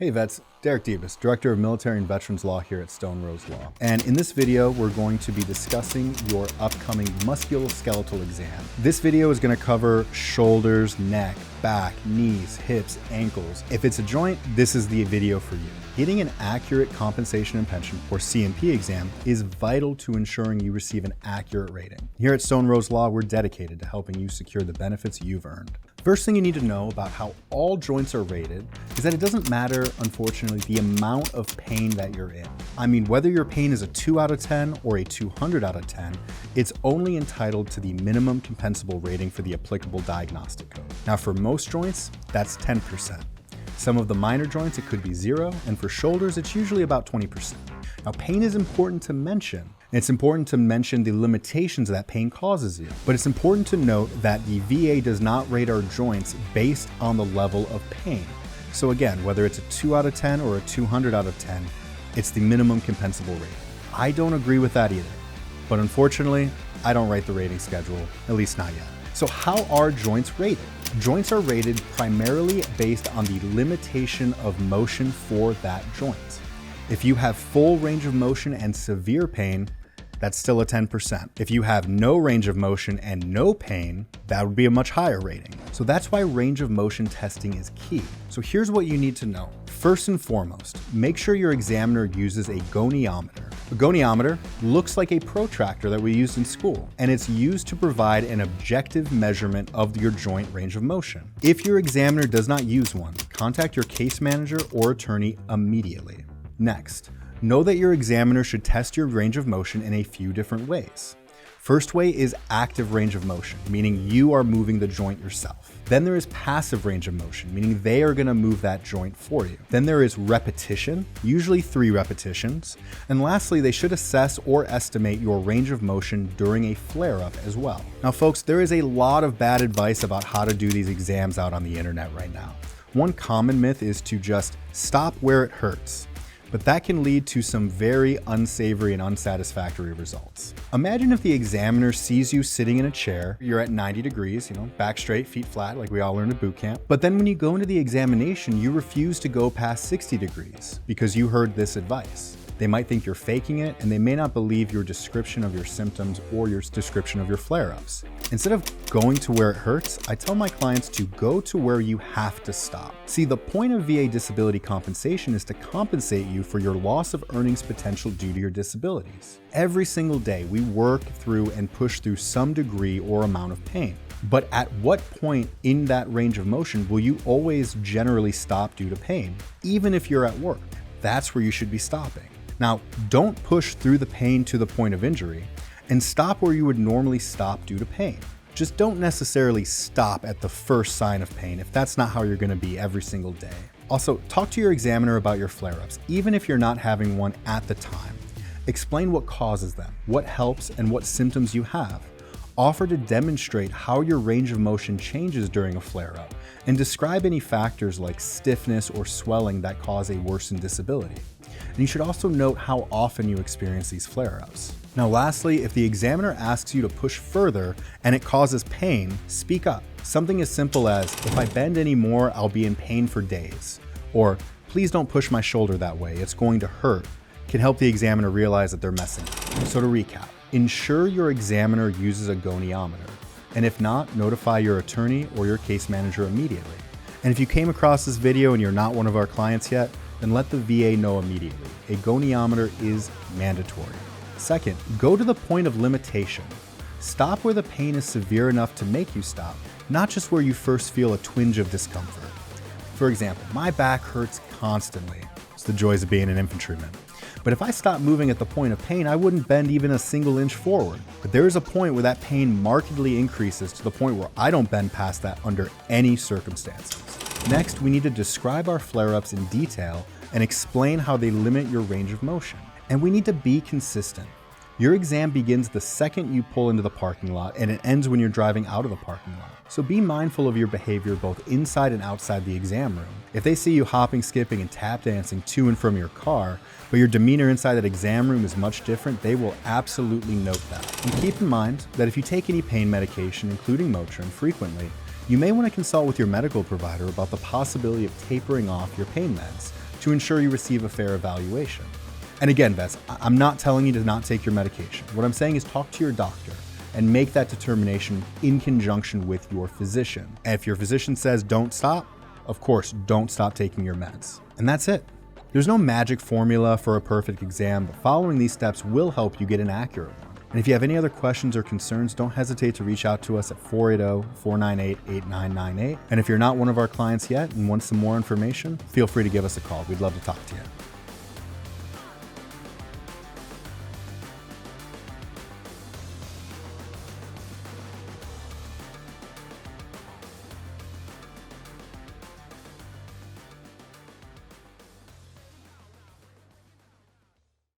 Hey vets, Derek Debus, Director of Military and Veterans Law here at Stone Rose Law. And in this video, we're going to be discussing your upcoming musculoskeletal exam. This video is going to cover shoulders, neck, back, knees, hips, ankles. If it's a joint, this is the video for you. Getting an accurate compensation and pension, or C&P exam, is vital to ensuring you receive an accurate rating. Here at Stone Rose Law, we're dedicated to helping you secure the benefits you've earned. First thing you need to know about how all joints are rated is that it doesn't matter, unfortunately, the amount of pain that you're in. I mean, whether your pain is a 2 out of 10 or a 200 out of 10, it's only entitled to the minimum compensable rating for the applicable diagnostic code. Now, for most joints, that's 10%. Some of the minor joints, it could be 0, and for shoulders, it's usually about 20%. Now, pain is important to mention. It's important to mention the limitations that pain causes you, but it's important to note that the VA does not rate our joints based on the level of pain. So again, whether it's a 2 out of 10 or a 200 out of 10, it's the minimum compensable rating. I don't agree with that either, but unfortunately, I don't write the rating schedule, at least not yet. So how are joints rated? Joints are rated primarily based on the limitation of motion for that joint. If you have full range of motion and severe pain, that's still a 10%. If you have no range of motion and no pain, that would be a much higher rating. So that's why range of motion testing is key. So here's what you need to know. First and foremost, make sure your examiner uses a goniometer. A goniometer looks like a protractor that we used in school, and it's used to provide an objective measurement of your joint range of motion. If your examiner does not use one, contact your case manager or attorney immediately. Next, know that your examiner should test your range of motion in a few different ways. First way is active range of motion, meaning you are moving the joint yourself. Then there is passive range of motion, meaning they are going to move that joint for you. Then there is repetition, usually 3 repetitions. And lastly, they should assess or estimate your range of motion during a flare-up as well. Now folks, there is a lot of bad advice about how to do these exams out on the internet right now. One common myth is to just stop where it hurts, but that can lead to some very unsavory and unsatisfactory results. Imagine if the examiner sees you sitting in a chair, you're at 90 degrees, back straight, feet flat, like we all learned at boot camp. But then when you go into the examination, you refuse to go past 60 degrees because you heard this advice. They might think you're faking it, and they may not believe your description of your symptoms or your description of your flare-ups. Instead of going to where it hurts, I tell my clients to go to where you have to stop. See, the point of VA disability compensation is to compensate you for your loss of earnings potential due to your disabilities. Every single day, we work through and push through some degree or amount of pain. But at what point in that range of motion will you always generally stop due to pain, even if you're at work? That's where you should be stopping. Now, don't push through the pain to the point of injury, and stop where you would normally stop due to pain. Just don't necessarily stop at the first sign of pain if that's not how you're going to be every single day. Also, talk to your examiner about your flare-ups, even if you're not having one at the time. Explain what causes them, what helps, and what symptoms you have. Offer to demonstrate how your range of motion changes during a flare-up, and describe any factors like stiffness or swelling that cause a worsened disability. And you should also note how often you experience these flare-ups. Now lastly, if the examiner asks you to push further and it causes pain, speak up. Something as simple as, if I bend any more, I'll be in pain for days. Or, please don't push my shoulder that way, it's going to hurt, can help the examiner realize that they're messing up. So to recap, ensure your examiner uses a goniometer. And if not, notify your attorney or your case manager immediately. And if you came across this video and you're not one of our clients yet, then let the VA know immediately. A goniometer is mandatory. Second, go to the point of limitation. Stop where the pain is severe enough to make you stop, not just where you first feel a twinge of discomfort. For example, my back hurts constantly. It's the joys of being an infantryman. But if I stopped moving at the point of pain, I wouldn't bend even a single inch forward. But there is a point where that pain markedly increases to the point where I don't bend past that under any circumstances. Next, we need to describe our flare-ups in detail and explain how they limit your range of motion. And we need to be consistent. Your exam begins the second you pull into the parking lot, and it ends when you're driving out of the parking lot. So be mindful of your behavior both inside and outside the exam room. If they see you hopping, skipping, and tap dancing to and from your car, but your demeanor inside that exam room is much different, they will absolutely note that. And keep in mind that if you take any pain medication, including Motrin, frequently, you may want to consult with your medical provider about the possibility of tapering off your pain meds to ensure you receive a fair evaluation. And again, vets, I'm not telling you to not take your medication. What I'm saying is talk to your doctor and make that determination in conjunction with your physician. And if your physician says don't stop, of course, don't stop taking your meds. And that's it. There's no magic formula for a perfect exam, but following these steps will help you get an accurate one. And if you have any other questions or concerns, don't hesitate to reach out to us at 480-498-8998. And if you're not one of our clients yet and want some more information, feel free to give us a call. We'd love to talk to you.